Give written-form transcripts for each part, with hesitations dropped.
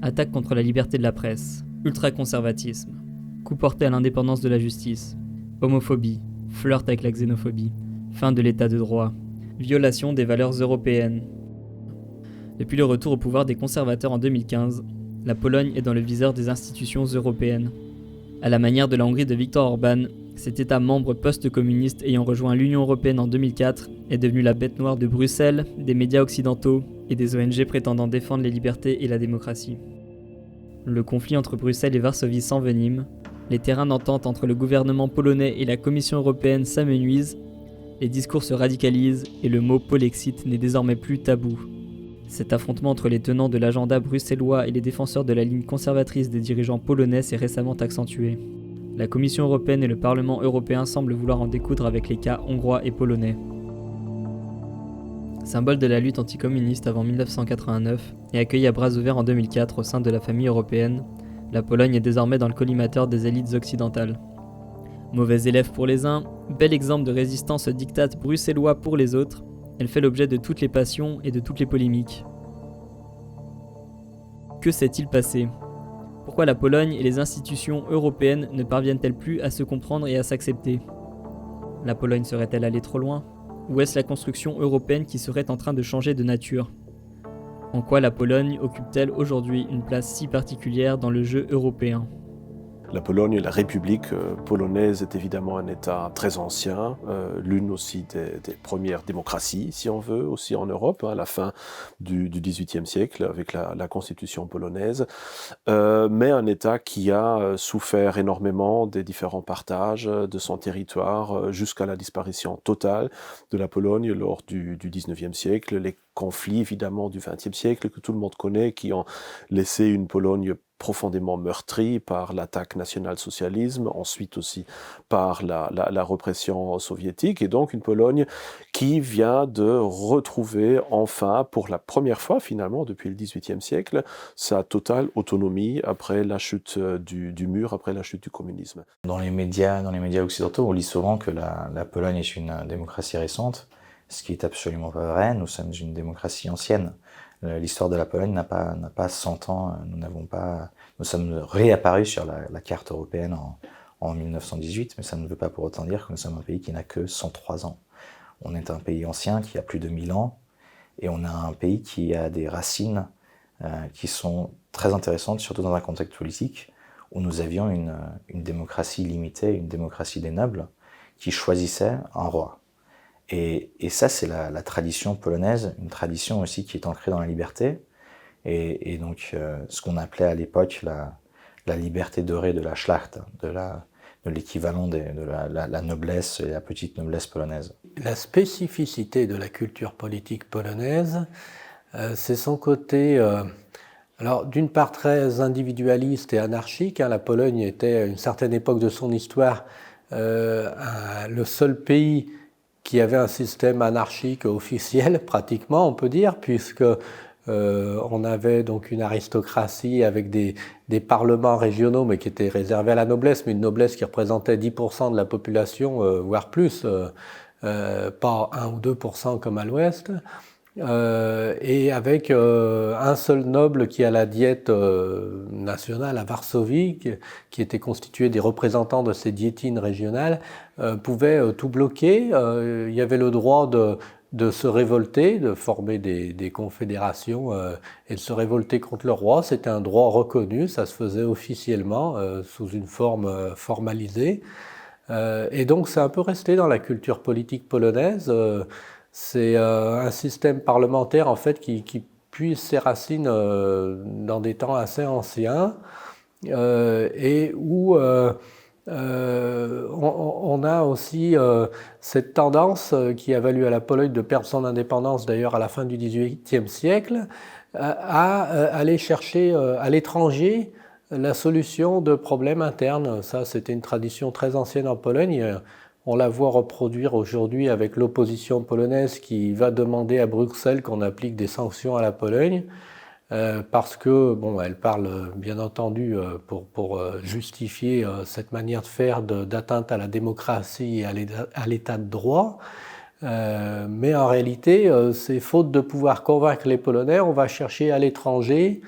Attaque contre la liberté de la presse, ultraconservatisme, coup porté à l'indépendance de la justice, homophobie, flirt avec la xénophobie, fin de l'état de droit, violation des valeurs européennes. Depuis le retour au pouvoir des conservateurs en 2015, la Pologne est dans le viseur des institutions européennes. À la manière de la Hongrie de Viktor Orban, cet État membre post-communiste ayant rejoint l'Union européenne en 2004 est devenu la bête noire de Bruxelles, des médias occidentaux et des ONG prétendant défendre les libertés et la démocratie. Le conflit entre Bruxelles et Varsovie s'envenime, les terrains d'entente entre le gouvernement polonais et la Commission européenne s'amenuisent, les discours se radicalisent et le mot Polexit n'est désormais plus tabou. Cet affrontement entre les tenants de l'agenda bruxellois et les défenseurs de la ligne conservatrice des dirigeants polonais s'est récemment accentué. La Commission européenne et le Parlement européen semblent vouloir en découdre avec les cas hongrois et polonais. Symbole de la lutte anticommuniste avant 1989 et accueillie à bras ouverts en 2004 au sein de la famille européenne, la Pologne est désormais dans le collimateur des élites occidentales. Mauvais élève pour les uns, bel exemple de résistance au diktat bruxellois pour les autres, elle fait l'objet de toutes les passions et de toutes les polémiques. Que s'est-il passé ? Pourquoi la Pologne et les institutions européennes ne parviennent-elles plus à se comprendre et à s'accepter ? La Pologne serait-elle allée trop loin ? Ou est-ce la construction européenne qui serait en train de changer de nature ? En quoi la Pologne occupe-t-elle aujourd'hui une place si particulière dans le jeu européen ? La Pologne, la République polonaise est évidemment un État très ancien, l'une aussi des premières démocraties, si on veut, aussi en Europe, à la fin du XVIIIe siècle avec la Constitution polonaise, mais un État qui a souffert énormément des différents partages de son territoire jusqu'à la disparition totale de la Pologne lors du XIXe siècle, les conflits évidemment du XXe siècle que tout le monde connaît, qui ont laissé une Pologne profondément meurtrie par l'attaque national-socialisme, ensuite aussi par la répression soviétique, et donc une Pologne qui vient de retrouver enfin, pour la première fois finalement depuis le XVIIIe siècle, sa totale autonomie après la chute du mur, après la chute du communisme. Dans les médias occidentaux, on lit souvent que la Pologne est une démocratie récente, ce qui est absolument pas vrai. Nous sommes une démocratie ancienne. L'histoire de la Pologne n'a pas 100 ans. Nous sommes réapparus sur la carte européenne en 1918, mais ça ne veut pas pour autant dire que nous sommes un pays qui n'a que 103 ans. On est un pays ancien qui a plus de 1000 ans, et on a un pays qui a des racines qui sont très intéressantes, surtout dans un contexte politique où nous avions une démocratie limitée, une démocratie des nobles, qui choisissait un roi. Et ça, c'est la tradition polonaise, une tradition aussi qui est ancrée dans la liberté, et donc ce qu'on appelait à l'époque la liberté dorée de la Szlachta, de l'équivalent de la noblesse et la petite noblesse polonaise. La spécificité de la culture politique polonaise, c'est son côté, alors d'une part très individualiste et anarchique. La Pologne était à une certaine époque de son histoire le seul pays qui avait un système anarchique officiel, pratiquement, on peut dire, puisque on avait donc une aristocratie avec des parlements régionaux, mais qui étaient réservés à la noblesse, mais une noblesse qui représentait 10% de la population, voire plus, pas 1 ou 2% comme à l'ouest, et avec un seul noble qui a la diète nationale à Varsovie, qui était constitué des représentants de ces diétines régionales, pouvait tout bloquer. Il y avait le droit de se révolter, de former des confédérations et de se révolter contre le roi. C'était un droit reconnu, ça se faisait officiellement sous une forme formalisée. Et donc c'est un peu resté dans la culture politique polonaise. C'est un système parlementaire en fait qui puise ses racines dans des temps assez anciens et où on a aussi cette tendance qui a valu à la Pologne de perdre son indépendance d'ailleurs à la fin du XVIIIe siècle à aller chercher à l'étranger la solution de problèmes internes. Ça, c'était une tradition très ancienne en Pologne. On la voit reproduire aujourd'hui avec l'opposition polonaise qui va demander à Bruxelles qu'on applique des sanctions à la Pologne parce que, bon, elle parle bien entendu pour justifier cette manière de faire d'atteinte à la démocratie et à l'état de droit. Mais en réalité, c'est faute de pouvoir convaincre les Polonais, on va chercher à l'étranger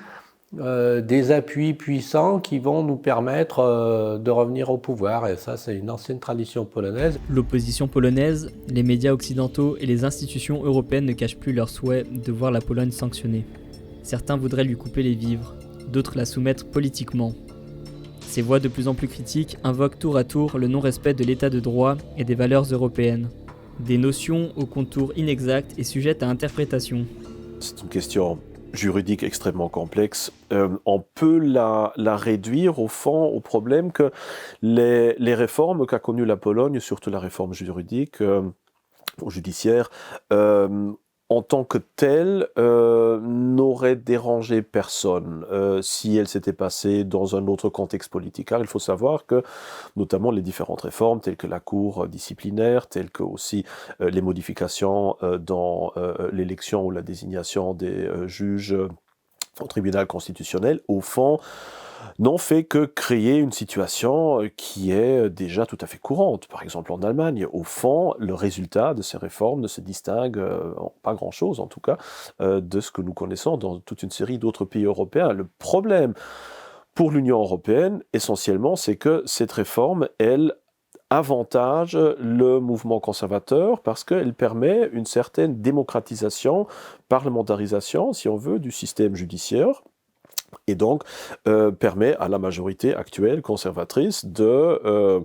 des appuis puissants qui vont nous permettre de revenir au pouvoir. Et ça, c'est une ancienne tradition polonaise. L'opposition polonaise, les médias occidentaux et les institutions européennes ne cachent plus leur souhait de voir la Pologne sanctionnée. Certains voudraient lui couper les vivres, d'autres la soumettre politiquement. Ces voix de plus en plus critiques invoquent tour à tour le non-respect de l'état de droit et des valeurs européennes. Des notions aux contours inexacts et sujettes à interprétation. C'est une question juridique extrêmement complexe. On peut la réduire au fond au problème que les réformes qu'a connues la Pologne, surtout la réforme juridique, judiciaire, en tant que telle, n'aurait dérangé personne si elle s'était passée dans un autre contexte politique. Car il faut savoir que, notamment les différentes réformes, telles que la cour disciplinaire, telles que aussi les modifications dans l'élection ou la désignation des juges au tribunal constitutionnel, au fond, n'ont fait que créer une situation qui est déjà tout à fait courante. Par exemple, en Allemagne, au fond, le résultat de ces réformes ne se distingue pas grand-chose, en tout cas, de ce que nous connaissons dans toute une série d'autres pays européens. Le problème pour l'Union européenne, essentiellement, c'est que cette réforme, elle, avantage le mouvement conservateur parce qu'elle permet une certaine démocratisation, parlementarisation, si on veut, du système judiciaire. Et donc, permet à la majorité actuelle conservatrice de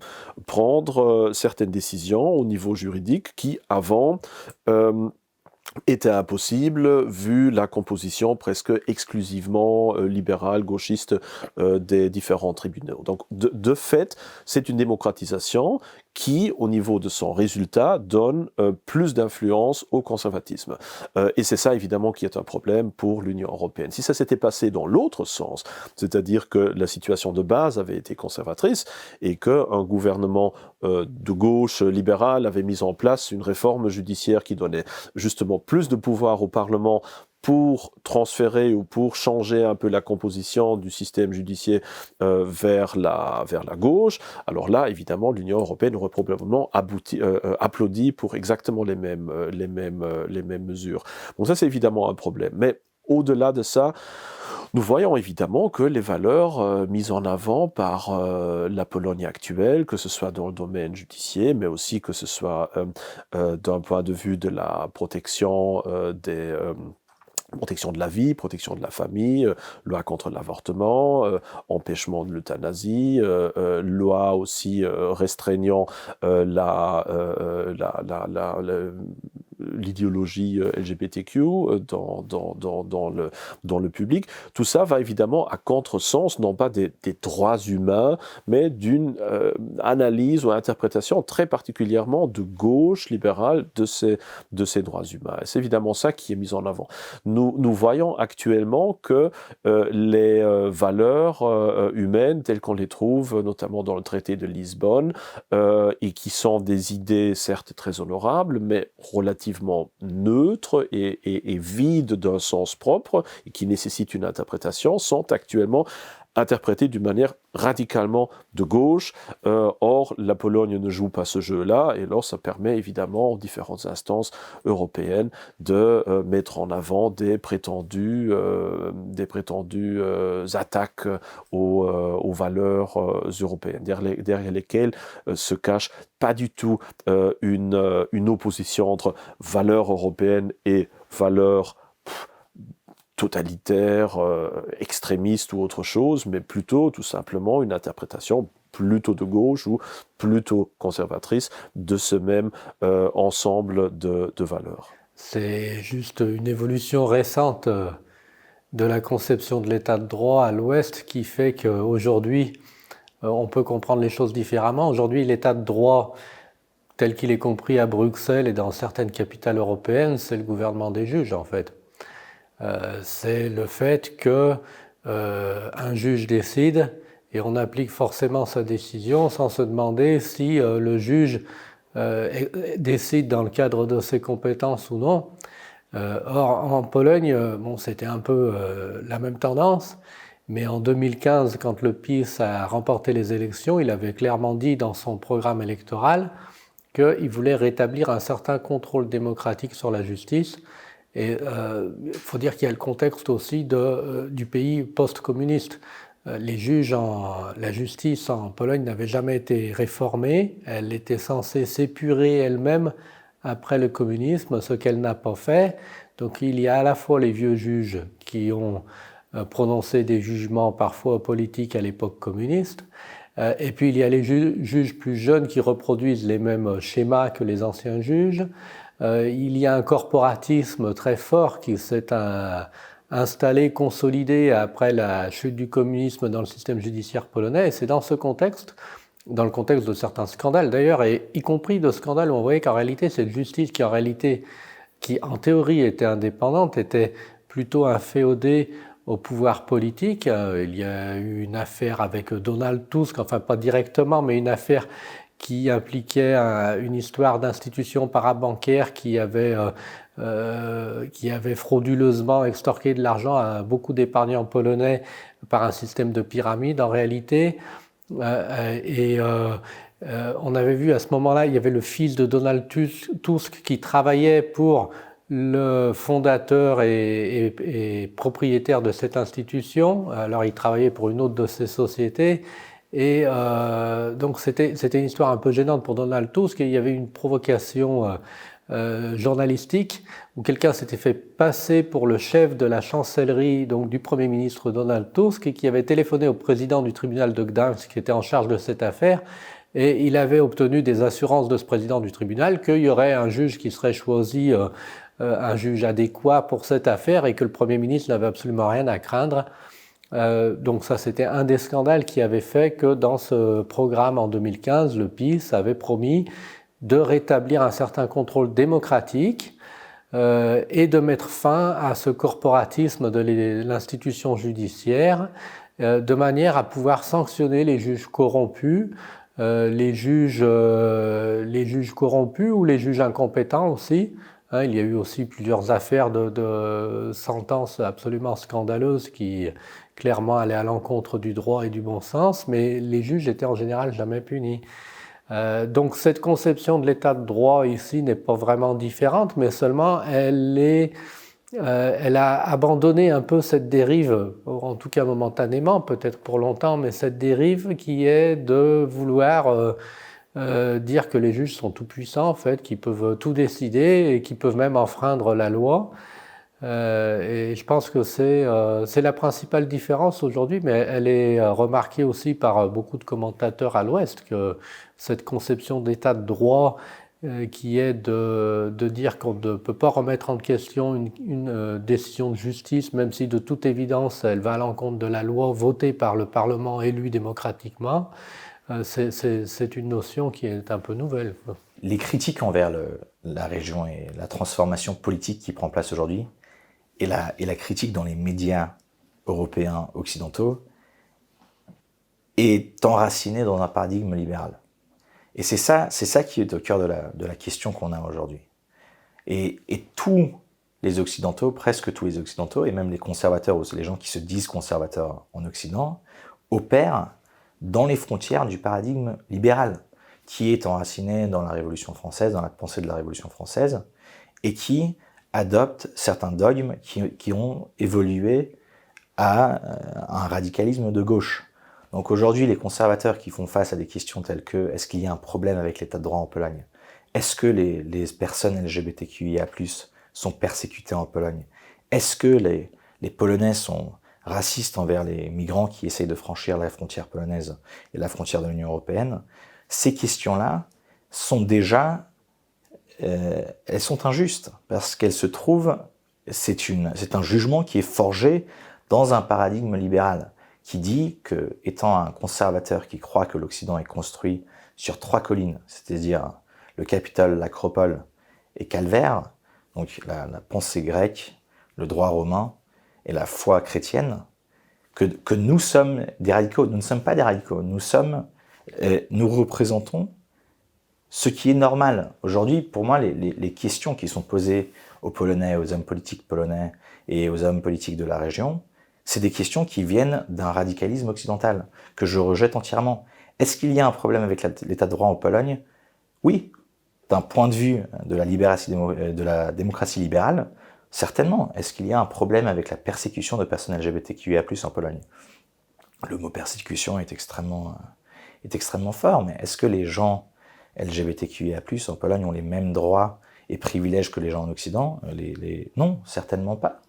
prendre certaines décisions au niveau juridique qui, avant, était impossible vu la composition presque exclusivement libérale, gauchiste des différents tribunaux. Donc, de fait, c'est une démocratisation qui, au niveau de son résultat, donne plus d'influence au conservatisme. Et c'est ça, évidemment, qui est un problème pour l'Union européenne. Si ça s'était passé dans l'autre sens, c'est-à-dire que la situation de base avait été conservatrice et qu'un gouvernement de gauche libéral avait mis en place une réforme judiciaire qui donnait justement plus de pouvoir au Parlement pour transférer ou pour changer un peu la composition du système judiciaire vers la gauche, alors là, évidemment, l'Union européenne aurait probablement applaudi pour exactement les mêmes mesures. Bon, ça, c'est évidemment un problème. Mais au-delà de ça, nous voyons évidemment que les valeurs mises en avant par la Pologne actuelle, que ce soit dans le domaine judiciaire, mais aussi que ce soit d'un point de vue de la protection protection de la vie, protection de la famille, loi contre l'avortement, empêchement de l'euthanasie, loi aussi restreignant l'idéologie LGBTQ dans le public. Tout ça va évidemment à contresens, non pas des droits humains, mais d'une analyse ou interprétation très particulièrement de gauche libérale de ces droits humains. Et c'est évidemment ça qui est mis en avant. Nous voyons actuellement que les valeurs humaines, telles qu'on les trouve notamment dans le traité de Lisbonne, et qui sont des idées certes très honorables, mais relativement neutres et vides d'un sens propre, et qui nécessitent une interprétation, sont actuellement interprétées d'une manière radicalement de gauche. Or, la Pologne ne joue pas ce jeu-là, et alors ça permet évidemment aux différentes instances européennes de mettre en avant des prétendues attaques aux valeurs européennes, derrière lesquelles se cache pas du tout une opposition entre valeurs européennes et valeurs totalitaire, extrémiste ou autre chose, mais plutôt tout simplement une interprétation plutôt de gauche ou plutôt conservatrice de ce même ensemble de valeurs. C'est juste une évolution récente de la conception de l'état de droit à l'Ouest qui fait qu'aujourd'hui, on peut comprendre les choses différemment. Aujourd'hui, l'état de droit tel qu'il est compris à Bruxelles et dans certaines capitales européennes, c'est le gouvernement des juges en fait. C'est le fait qu'un juge décide et on applique forcément sa décision sans se demander si le juge décide dans le cadre de ses compétences ou non. Or, en Pologne, c'était un peu la même tendance, mais en 2015, quand le PiS a remporté les élections, il avait clairement dit dans son programme électoral qu'il voulait rétablir un certain contrôle démocratique sur la justice Et il faut dire qu'il y a le contexte aussi du pays post-communiste. La justice en Pologne n'avait jamais été réformée. Elle était censée s'épurer elle-même après le communisme, ce qu'elle n'a pas fait. Donc il y a à la fois les vieux juges qui ont prononcé des jugements parfois politiques à l'époque communiste, et puis il y a les juges plus jeunes qui reproduisent les mêmes schémas que les anciens juges. Il y a un corporatisme très fort qui s'est installé, consolidé après la chute du communisme dans le système judiciaire polonais. Et c'est dans ce contexte, dans le contexte de certains scandales d'ailleurs, et y compris de scandales où on voyait qu'en réalité cette justice qui en théorie était indépendante, était plutôt inféodée au pouvoir politique. Il y a eu une affaire avec Donald Tusk, enfin pas directement, mais une affaire qui impliquait une histoire d'institution parabancaire qui avait frauduleusement extorqué de l'argent à beaucoup d'épargnants polonais par un système de pyramide en réalité. On avait vu à ce moment-là, il y avait le fils de Donald Tusk qui travaillait pour le fondateur et propriétaire de cette institution. Alors il travaillait pour une autre de ces sociétés. Et donc c'était une histoire un peu gênante pour Donald Tusk. Et il y avait une provocation journalistique où quelqu'un s'était fait passer pour le chef de la chancellerie donc du Premier ministre Donald Tusk et qui avait téléphoné au président du tribunal de Gdańsk qui était en charge de cette affaire. Et il avait obtenu des assurances de ce président du tribunal qu'il y aurait un juge qui serait choisi, un juge adéquat pour cette affaire et que le Premier ministre n'avait absolument rien à craindre. Donc ça, c'était un des scandales qui avait fait que dans ce programme en 2015, le PiS avait promis de rétablir un certain contrôle démocratique et de mettre fin à ce corporatisme de l'institution judiciaire de manière à pouvoir sanctionner les juges corrompus, les juges corrompus ou les juges incompétents aussi. Il y a eu aussi plusieurs affaires de sentences absolument scandaleuses qui clairement allaient à l'encontre du droit et du bon sens, mais les juges étaient en général jamais punis. Donc cette conception de l'état de droit ici n'est pas vraiment différente, mais seulement elle a abandonné un peu cette dérive, en tout cas momentanément, peut-être pour longtemps, mais cette dérive qui est de vouloir dire que les juges sont tout puissants, en fait, qu'ils peuvent tout décider et qu'ils peuvent même enfreindre la loi. Et je pense que c'est la principale différence aujourd'hui, mais elle est remarquée aussi par beaucoup de commentateurs à l'Ouest, que cette conception d'état de droit qui est de dire qu'on ne peut pas remettre en question une décision de justice, même si de toute évidence elle va à l'encontre de la loi votée par le Parlement élu démocratiquement, c'est une notion qui est un peu nouvelle. Les critiques envers la région et la transformation politique qui prend place aujourd'hui, et la critique dans les médias européens occidentaux, est enracinée dans un paradigme libéral. Et c'est ça qui est au cœur de la question qu'on a aujourd'hui. Et tous les Occidentaux, presque tous les Occidentaux, et même les conservateurs, ou les gens qui se disent conservateurs en Occident, opèrent dans les frontières du paradigme libéral, qui est enraciné dans la Révolution française, dans la pensée de la Révolution française, et qui adopte certains dogmes qui ont évolué à un radicalisme de gauche. Donc aujourd'hui, les conservateurs qui font face à des questions telles que est-ce qu'il y a un problème avec l'état de droit en Pologne? Est-ce que les personnes LGBTQIA+ sont persécutées en Pologne? Est-ce que les Polonais sont racistes envers les migrants qui essayent de franchir la frontière polonaise et la frontière de l'Union européenne? Ces questions-là sont déjà, elles sont injustes parce qu'elles se trouvent, c'est un jugement qui est forgé dans un paradigme libéral qui dit que, étant un conservateur qui croit que l'Occident est construit sur 3 collines, c'est-à-dire le Capitole, l'Acropole et Calvaire, donc la pensée grecque, le droit romain et la foi chrétienne, que nous sommes des radicaux. Nous ne sommes pas des radicaux, nous représentons ce qui est normal. Aujourd'hui, pour moi, les questions qui sont posées aux Polonais, aux hommes politiques polonais et aux hommes politiques de la région, c'est des questions qui viennent d'un radicalisme occidental, que je rejette entièrement. Est-ce qu'il y a un problème avec l'état de droit en Pologne? Oui. D'un point de vue de la démocratie libérale, Certainement. Est-ce qu'il y a un problème avec la persécution de personnes LGBTQIA+ en Pologne? Le mot persécution est extrêmement fort, mais est-ce que les gens LGBTQIA+ en Pologne ont les mêmes droits et privilèges que les gens en Occident? Non, certainement pas.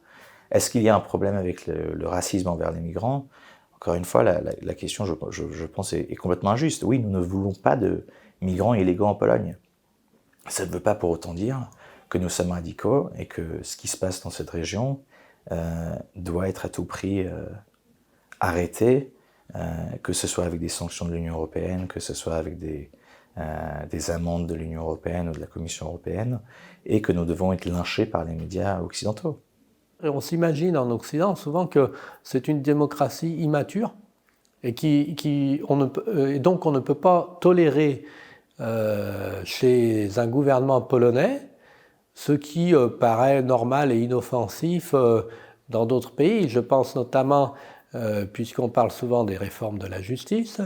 Est-ce qu'il y a un problème avec le racisme envers les migrants? Encore une fois, la question, je pense, est complètement injuste. Oui, nous ne voulons pas de migrants illégaux en Pologne. Ça ne veut pas pour autant dire que nous sommes radicaux et que ce qui se passe dans cette région doit être à tout prix arrêté, que ce soit avec des sanctions de l'Union européenne, que ce soit avec des amendes de l'Union européenne ou de la Commission européenne, et que nous devons être lynchés par les médias occidentaux. Et on s'imagine en Occident souvent que c'est une démocratie immature et donc on ne peut pas tolérer chez un gouvernement polonais ce qui paraît normal et inoffensif dans d'autres pays. Je pense notamment, puisqu'on parle souvent des réformes de la justice,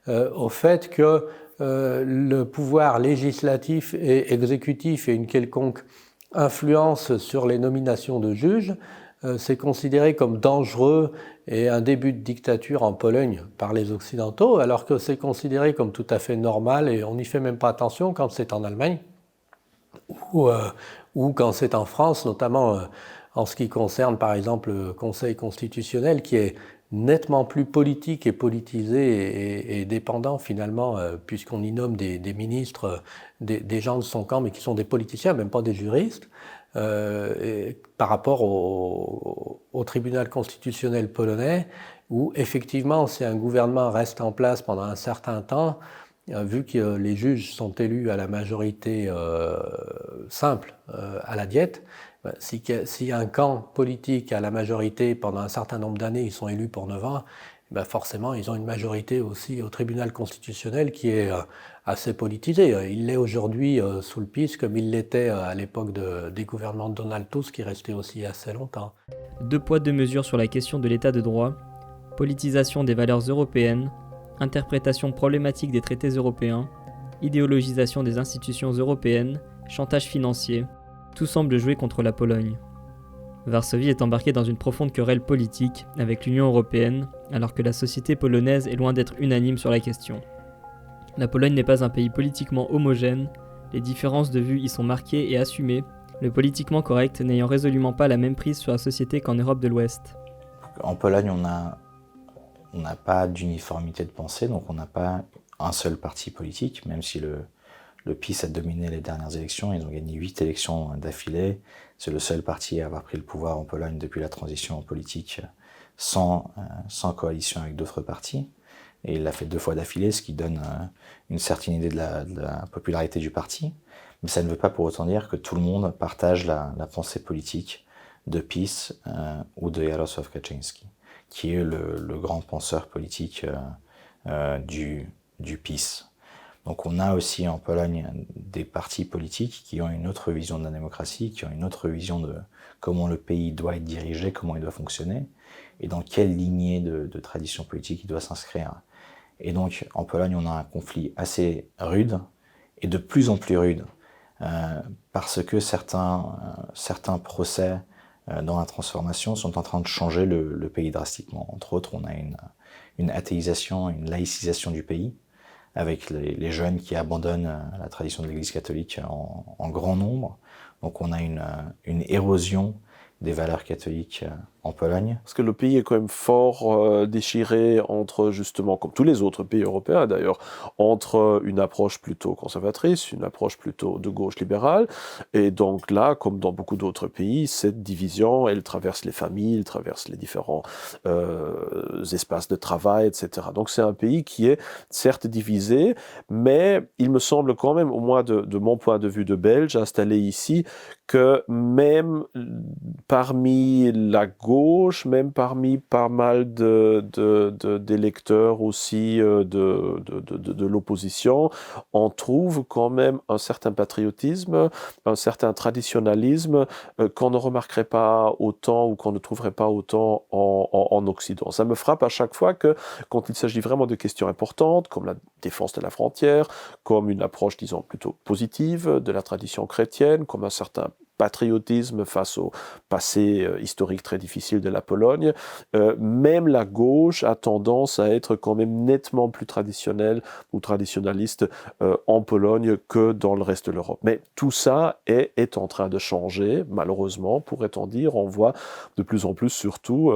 au fait que le pouvoir législatif et exécutif ait une quelconque influence sur les nominations de juges, c'est considéré comme dangereux et un début de dictature en Pologne par les Occidentaux, alors que c'est considéré comme tout à fait normal et on n'y fait même pas attention quand c'est en Allemagne ou quand c'est en France, notamment en ce qui concerne par exemple le Conseil constitutionnel qui est nettement plus politique et politisé et dépendant finalement, puisqu'on y nomme des ministres, des gens de son camp, mais qui sont des politiciens, même pas des juristes, par rapport au tribunal constitutionnel polonais, où effectivement, si un gouvernement reste en place pendant un certain temps, vu que les juges sont élus à la majorité simple, à la diète, si un camp politique a la majorité pendant un certain nombre d'années, ils sont élus pour 9 ans, forcément ils ont une majorité aussi au tribunal constitutionnel qui est assez politisé. Il l'est aujourd'hui sous le PiS comme il l'était à l'époque des gouvernements de Donald Tusk qui restait aussi assez longtemps. 2 poids 2 mesures sur la question de l'état de droit, politisation des valeurs européennes, interprétation problématique des traités européens, idéologisation des institutions européennes, chantage financier, tout semble jouer contre la Pologne. Varsovie est embarquée dans une profonde querelle politique avec l'Union européenne, alors que la société polonaise est loin d'être unanime sur la question. La Pologne n'est pas un pays politiquement homogène, les différences de vues y sont marquées et assumées, le politiquement correct n'ayant résolument pas la même prise sur la société qu'en Europe de l'Ouest. En Pologne, on n'a pas d'uniformité de pensée, donc on n'a pas un seul parti politique, même si le PiS a dominé les dernières élections, ils ont gagné 8 élections d'affilée. C'est le seul parti à avoir pris le pouvoir en Pologne depuis la transition politique sans coalition avec d'autres partis. Et il l'a fait 2 fois d'affilée, ce qui donne une certaine idée de la popularité du parti. Mais ça ne veut pas pour autant dire que tout le monde partage la pensée politique de PiS ou de Jarosław Kaczyński, qui est le grand penseur politique du PiS. Donc on a aussi en Pologne des partis politiques qui ont une autre vision de la démocratie, qui ont une autre vision de comment le pays doit être dirigé, comment il doit fonctionner, et dans quelle lignée de tradition politique il doit s'inscrire. Et donc en Pologne, on a un conflit assez rude, et de plus en plus rude, parce que certains procès dans la transformation sont en train de changer le pays drastiquement. Entre autres, on a une athéisation, une laïcisation du pays, avec les jeunes qui abandonnent la tradition de l'Église catholique en grand nombre. Donc on a une érosion des valeurs catholiques en Pologne. Parce que le pays est quand même fort déchiré entre, justement, comme tous les autres pays européens d'ailleurs, entre une approche plutôt conservatrice, une approche plutôt de gauche libérale. Et donc là, comme dans beaucoup d'autres pays, cette division, elle traverse les familles, elle traverse les différents espaces de travail, etc. Donc c'est un pays qui est certes divisé, mais il me semble quand même, au moins de mon point de vue de Belge installé ici, que même parmi la gauche, même parmi pas mal d'électeurs aussi de l'opposition, on trouve quand même un certain patriotisme, un certain traditionnalisme qu'on ne remarquerait pas autant ou qu'on ne trouverait pas autant en Occident. Ça me frappe à chaque fois que quand il s'agit vraiment de questions importantes, comme la défense de la frontière, comme une approche, disons, plutôt positive de la tradition chrétienne, comme un certain patriotisme face au passé historique très difficile de la Pologne, même la gauche a tendance à être quand même nettement plus traditionnelle ou traditionnaliste en Pologne que dans le reste de l'Europe. Mais tout ça est en train de changer, malheureusement, pourrait-on dire. On voit de plus en plus, surtout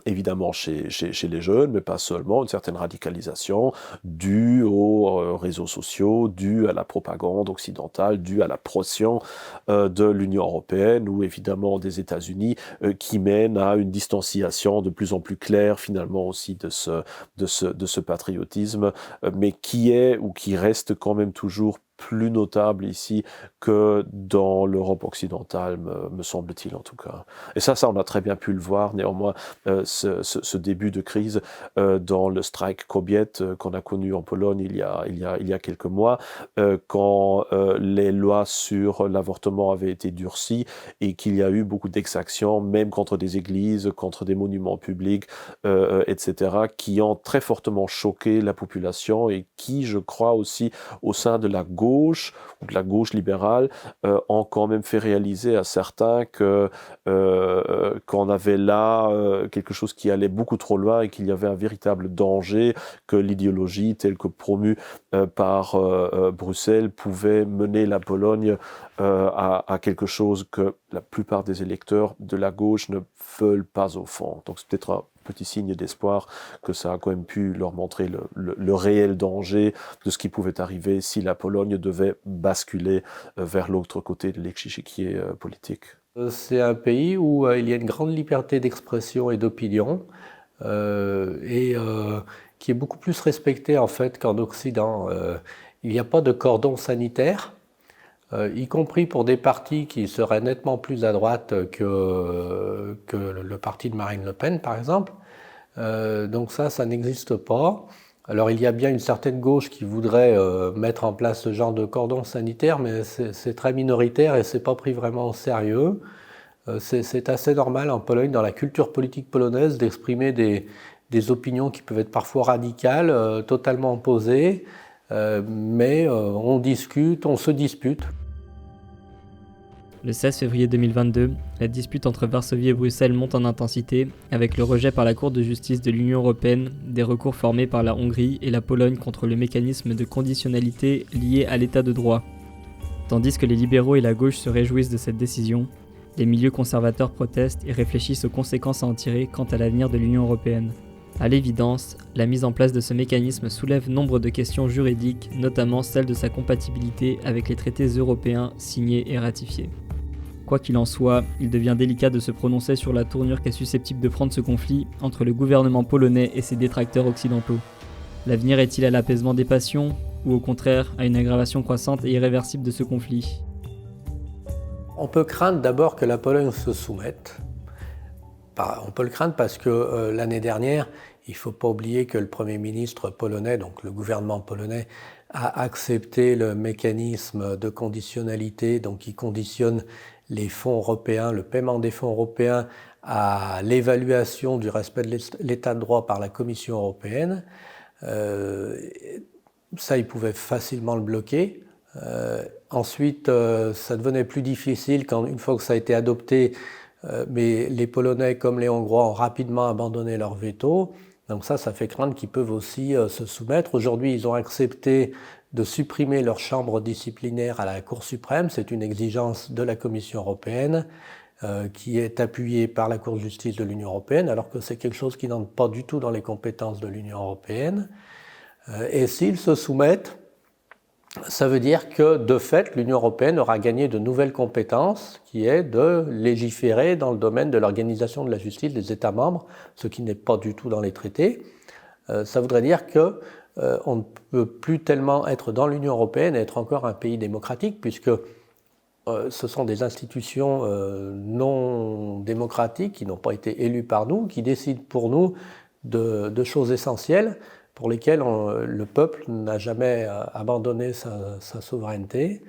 évidemment chez les jeunes, mais pas seulement, une certaine radicalisation due aux réseaux sociaux, due à la propagande occidentale, due à la pression de l'Union européenne ou évidemment des États-Unis qui mène à une distanciation de plus en plus claire finalement aussi de ce patriotisme, mais qui est ou qui reste quand même toujours plus notable ici que dans l'Europe occidentale, me semble-t-il en tout cas. Et ça, on a très bien pu le voir néanmoins, ce début de crise dans le strike Kobiet qu'on a connu en Pologne il y a quelques mois, quand les lois sur l'avortement avaient été durcies et qu'il y a eu beaucoup d'exactions, même contre des églises, contre des monuments publics, etc., qui ont très fortement choqué la population et qui, je crois aussi, au sein de la gauche ou de la gauche libérale, ont quand même fait réaliser à certains qu'on avait là quelque chose qui allait beaucoup trop loin et qu'il y avait un véritable danger, que l'idéologie telle que promue par Bruxelles pouvait mener la Pologne à quelque chose que la plupart des électeurs de la gauche ne veulent pas au fond. Donc c'est peut-être un petit signe d'espoir que ça a quand même pu leur montrer le réel danger de ce qui pouvait arriver si la Pologne devait basculer vers l'autre côté de l'échiquier politique. C'est un pays où il y a une grande liberté d'expression et d'opinion qui est beaucoup plus respectée en fait qu'en Occident. Il n'y a pas de cordon sanitaire, y compris pour des partis qui seraient nettement plus à droite que le parti de Marine Le Pen, par exemple. Donc ça n'existe pas. Alors il y a bien une certaine gauche qui voudrait mettre en place ce genre de cordon sanitaire, mais c'est très minoritaire et c'est pas pris vraiment au sérieux. C'est assez normal en Pologne, dans la culture politique polonaise, d'exprimer des opinions qui peuvent être parfois radicales, totalement opposées, mais on discute, on se dispute. Le 16 février 2022, la dispute entre Varsovie et Bruxelles monte en intensité avec le rejet par la Cour de justice de l'Union européenne des recours formés par la Hongrie et la Pologne contre le mécanisme de conditionnalité lié à l'état de droit. Tandis que les libéraux et la gauche se réjouissent de cette décision, les milieux conservateurs protestent et réfléchissent aux conséquences à en tirer quant à l'avenir de l'Union européenne. À l'évidence, la mise en place de ce mécanisme soulève nombre de questions juridiques, notamment celle de sa compatibilité avec les traités européens signés et ratifiés. Quoi qu'il en soit, il devient délicat de se prononcer sur la tournure qu'est susceptible de prendre ce conflit entre le gouvernement polonais et ses détracteurs occidentaux. L'avenir est-il à l'apaisement des passions, ou au contraire à une aggravation croissante et irréversible de ce conflit ? On peut craindre d'abord que la Pologne se soumette. On peut le craindre parce que l'année dernière, il ne faut pas oublier que le Premier ministre polonais, donc le gouvernement polonais, a accepté le mécanisme de conditionnalité, donc qui conditionne les fonds européens, le paiement des fonds européens à l'évaluation du respect de l'état de droit par la Commission européenne. Ça, ils pouvaient facilement le bloquer. Ensuite, ça devenait plus difficile une fois que ça a été adopté, mais les Polonais comme les Hongrois ont rapidement abandonné leur veto. Donc ça fait craindre qu'ils peuvent aussi se soumettre. Aujourd'hui, ils ont accepté de supprimer leur chambre disciplinaire à la Cour suprême. C'est une exigence de la Commission européenne qui est appuyée par la Cour de justice de l'Union européenne, alors que c'est quelque chose qui n'entre pas du tout dans les compétences de l'Union européenne. Et s'ils se soumettent, ça veut dire que, de fait, l'Union européenne aura gagné de nouvelles compétences, qui est de légiférer dans le domaine de l'organisation de la justice des États membres, ce qui n'est pas du tout dans les traités. Ça voudrait dire que on ne peut plus tellement être dans l'Union européenne et être encore un pays démocratique, puisque ce sont des institutions non démocratiques qui n'ont pas été élues par nous, qui décident pour nous de choses essentielles pour lesquelles le peuple n'a jamais abandonné sa souveraineté.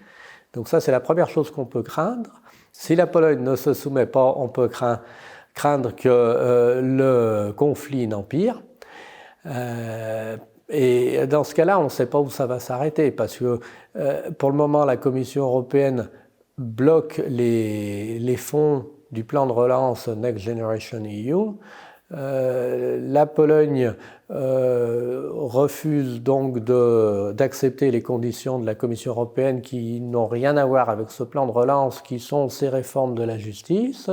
Donc ça, c'est la première chose qu'on peut craindre. Si la Pologne ne se soumet pas, on peut craindre que le conflit n'empire. Et dans ce cas-là, on ne sait pas où ça va s'arrêter, parce que pour le moment, la Commission européenne bloque les fonds du plan de relance Next Generation EU. La Pologne refuse donc d'accepter les conditions de la Commission européenne qui n'ont rien à voir avec ce plan de relance, qui sont ces réformes de la justice.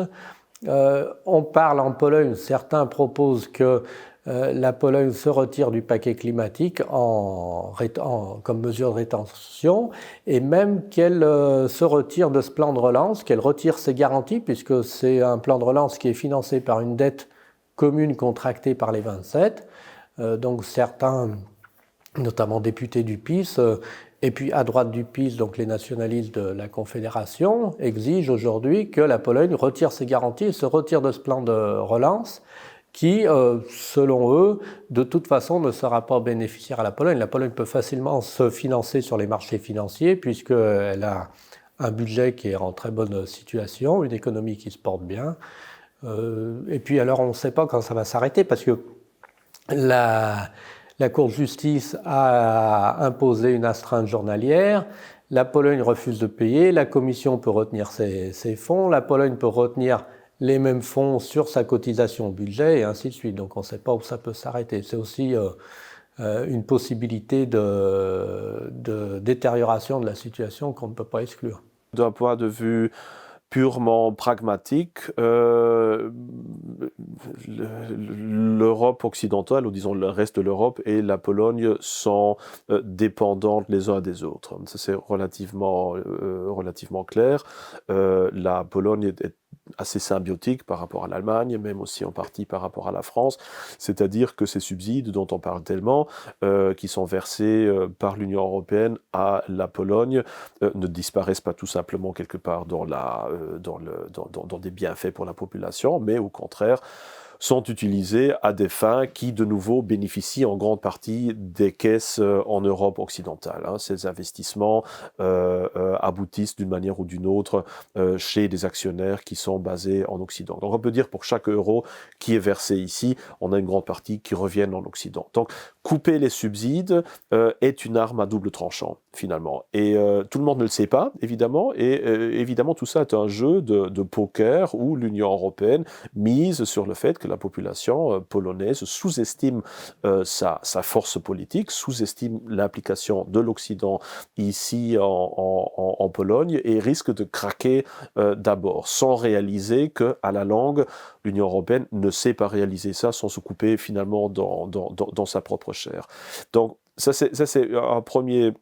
On parle en Pologne, certains proposent que la Pologne se retire du paquet climatique comme mesure de rétention et même qu'elle se retire de ce plan de relance, qu'elle retire ses garanties, puisque c'est un plan de relance qui est financé par une dette commune contractée par les 27. Donc certains, notamment députés du PiS, et puis à droite du PiS, donc les nationalistes de la Confédération, exigent aujourd'hui que la Pologne retire ses garanties et se retire de ce plan de relance qui, selon eux, de toute façon ne sera pas bénéficiaire à la Pologne. La Pologne peut facilement se financer sur les marchés financiers puisqu'elle a un budget qui est en très bonne situation, une économie qui se porte bien. Et puis alors on ne sait pas quand ça va s'arrêter parce que la Cour de justice a imposé une astreinte journalière, la Pologne refuse de payer, la Commission peut retenir ses fonds, la Pologne peut retenir les mêmes fonds sur sa cotisation au budget et ainsi de suite. Donc on ne sait pas où ça peut s'arrêter. C'est aussi une possibilité de détérioration de la situation qu'on ne peut pas exclure. D'un point de vue purement pragmatique, l'Europe occidentale, ou disons le reste de l'Europe et la Pologne sont dépendantes les uns des autres. Ça, c'est relativement clair. La Pologne est assez symbiotique par rapport à l'Allemagne, même aussi en partie par rapport à la France, c'est-à-dire que ces subsides dont on parle tellement, qui sont versés par l'Union européenne à la Pologne, ne disparaissent pas tout simplement quelque part dans des bienfaits pour la population, mais au contraire sont utilisés à des fins qui, de nouveau, bénéficient en grande partie des caisses en Europe occidentale. Ces investissements aboutissent d'une manière ou d'une autre chez des actionnaires qui sont basés en Occident. Donc on peut dire pour chaque euro qui est versé ici, on a une grande partie qui reviennent en Occident. Donc couper les subsides est une arme à double tranchant, finalement. Et tout le monde ne le sait pas, évidemment, et évidemment tout ça est un jeu de poker où l'Union européenne mise sur le fait que la population polonaise sous-estime sa force politique, sous-estime l'implication de l'Occident ici en Pologne et risque de craquer d'abord, sans réaliser qu'à la longue, l'Union européenne ne sait pas réaliser ça sans se couper finalement dans sa propre chair. Donc ça c'est un premier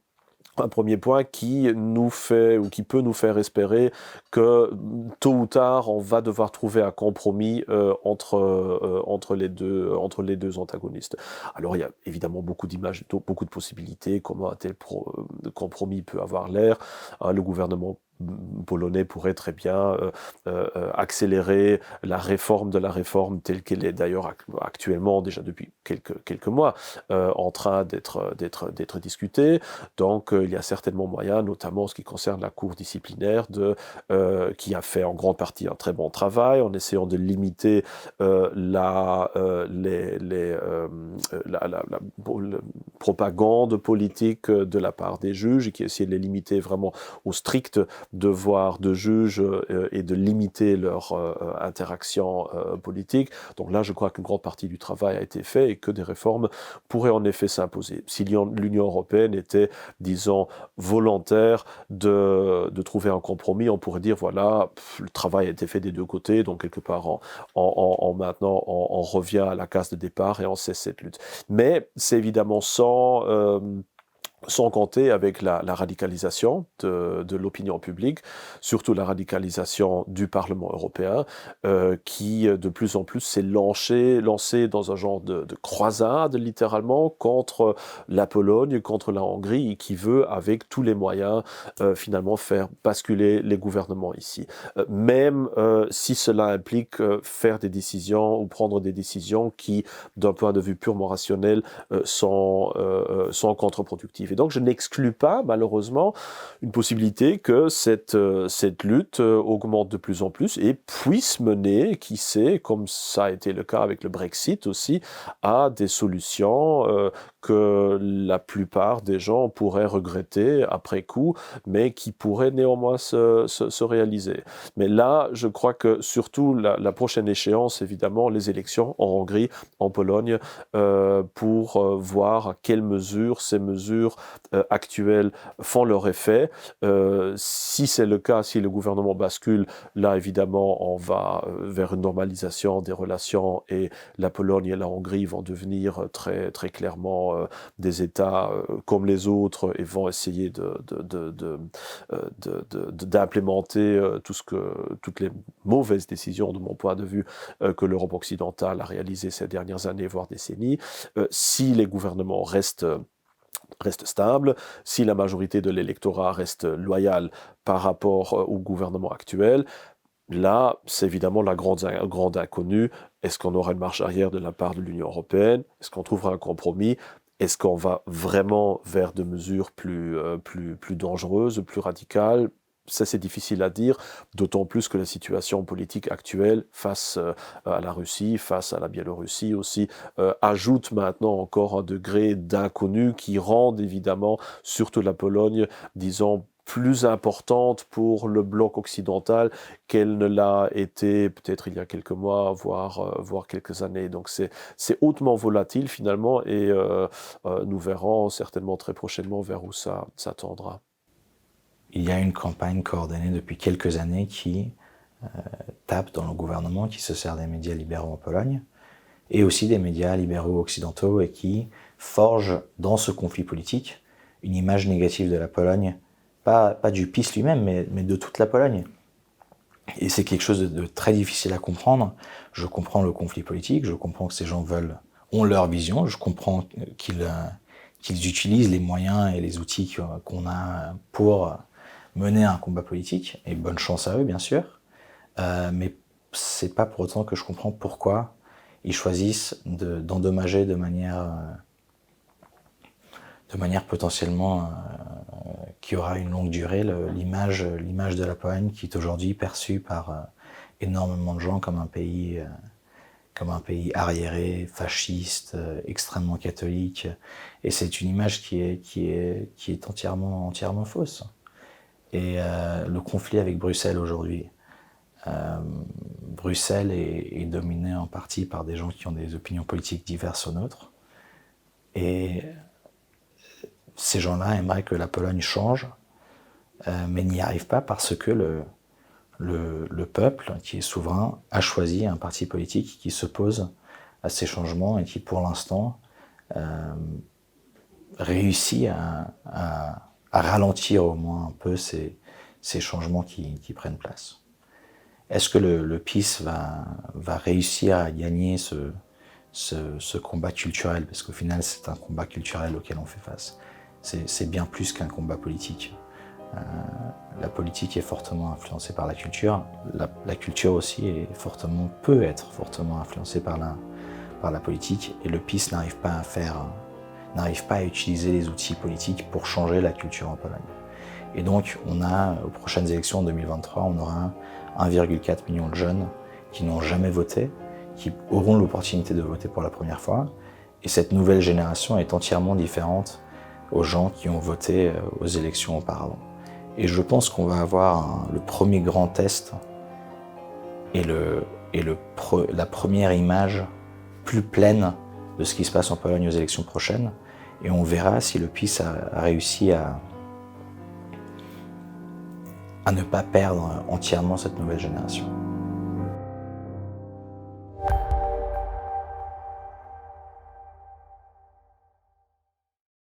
point qui nous fait ou qui peut nous faire espérer que tôt ou tard on va devoir trouver un compromis entre les deux antagonistes. Alors il y a évidemment beaucoup d'images, beaucoup de possibilités, comment un tel compromis peut avoir l'air. Le gouvernement polonais pourrait très bien accélérer la réforme de la réforme telle qu'elle est d'ailleurs actuellement, déjà depuis quelques mois, en train d'être discutée. Donc il y a certainement moyen, notamment en ce qui concerne la Cour disciplinaire, qui a fait en grande partie un très bon travail en essayant de limiter la propagande politique de la part des juges et qui a essayé de les limiter vraiment au strict devoir de juge et de limiter leur interaction politique. Donc là, je crois qu'une grande partie du travail a été fait et que des réformes pourraient en effet s'imposer. Si l'Union européenne était, disons, volontaire de trouver un compromis, on pourrait dire, voilà, le travail a été fait des deux côtés, donc quelque part, maintenant, on revient à la case de départ et on cesse cette lutte. Mais c'est évidemment sans compter avec la radicalisation de l'opinion publique, surtout la radicalisation du Parlement européen, qui de plus en plus s'est lancé dans un genre de croisade, littéralement, contre la Pologne, contre la Hongrie, et qui veut, avec tous les moyens, finalement faire basculer les gouvernements ici. Même si cela implique faire des décisions ou prendre des décisions qui, d'un point de vue purement rationnel, sont contre-productives. Et donc je n'exclus pas malheureusement une possibilité que cette lutte augmente de plus en plus et puisse mener, qui sait, comme ça a été le cas avec le Brexit aussi, à des solutions que la plupart des gens pourraient regretter après coup, mais qui pourraient néanmoins se réaliser. Mais là, je crois que surtout la prochaine échéance, évidemment, les élections en Hongrie, en Pologne, pour voir à quelle mesure ces mesures actuelles font leur effet. Si c'est le cas, si le gouvernement bascule, là, évidemment, on va vers une normalisation des relations et la Pologne et la Hongrie vont devenir très, très clairement des États comme les autres et vont essayer d'implémenter toutes les mauvaises décisions, de mon point de vue, que l'Europe occidentale a réalisées ces dernières années, voire décennies. Si les gouvernements restent stable, si la majorité de l'électorat reste loyale par rapport au gouvernement actuel, là, c'est évidemment la grande inconnue. Est-ce qu'on aura une marche arrière de la part de l'Union européenne? Est-ce qu'on trouvera un compromis? Est-ce qu'on va vraiment vers des mesures plus dangereuses, plus radicales? Ça, c'est difficile à dire, d'autant plus que la situation politique actuelle face à la Russie, face à la Biélorussie aussi, ajoute maintenant encore un degré d'inconnu qui rend évidemment, surtout la Pologne, disons, plus importante pour le bloc occidental qu'elle ne l'a été peut-être il y a quelques mois, voire quelques années. Donc c'est hautement volatile finalement et nous verrons certainement très prochainement vers où ça tendra. Il y a une campagne coordonnée depuis quelques années qui tape dans le gouvernement, qui se sert des médias libéraux en Pologne, et aussi des médias libéraux occidentaux, et qui forge dans ce conflit politique une image négative de la Pologne, pas du PiS lui-même, mais de toute la Pologne. Et c'est quelque chose de très difficile à comprendre. Je comprends le conflit politique, je comprends que ces gens ont leur vision, je comprends qu'ils utilisent les moyens et les outils qu'on a pour mener un combat politique, et bonne chance à eux, bien sûr. Mais c'est pas pour autant que je comprends pourquoi ils choisissent d'endommager de manière potentiellement qui aura une longue durée l'image de la Pologne, qui est aujourd'hui perçue par énormément de gens comme un pays arriéré, fasciste, extrêmement catholique. Et c'est une image qui est entièrement fausse. Et le conflit avec Bruxelles aujourd'hui. Bruxelles est dominée en partie par des gens qui ont des opinions politiques diverses aux nôtres. Et ces gens-là aimeraient que la Pologne change, mais n'y arrivent pas parce que le peuple, qui est souverain, a choisi un parti politique qui s'oppose à ces changements et qui, pour l'instant, réussit à ralentir au moins un peu ces changements qui prennent place. Est-ce que le PiS va réussir à gagner ce combat culturel? Parce qu'au final, c'est un combat culturel auquel on fait face. C'est bien plus qu'un combat politique. La politique est fortement influencée par la culture. La culture aussi peut être fortement influencée par la politique. Et le PiS n'arrive pas à utiliser les outils politiques pour changer la culture en Pologne. Et donc, aux prochaines élections en 2023, on aura 1,4 million de jeunes qui n'ont jamais voté, qui auront l'opportunité de voter pour la première fois. Et cette nouvelle génération est entièrement différente aux gens qui ont voté aux élections auparavant. Et je pense qu'on va avoir le premier grand test et la première image plus pleine de ce qui se passe en Pologne aux élections prochaines. Et on verra si le PiS a réussi à ne pas perdre entièrement cette nouvelle génération.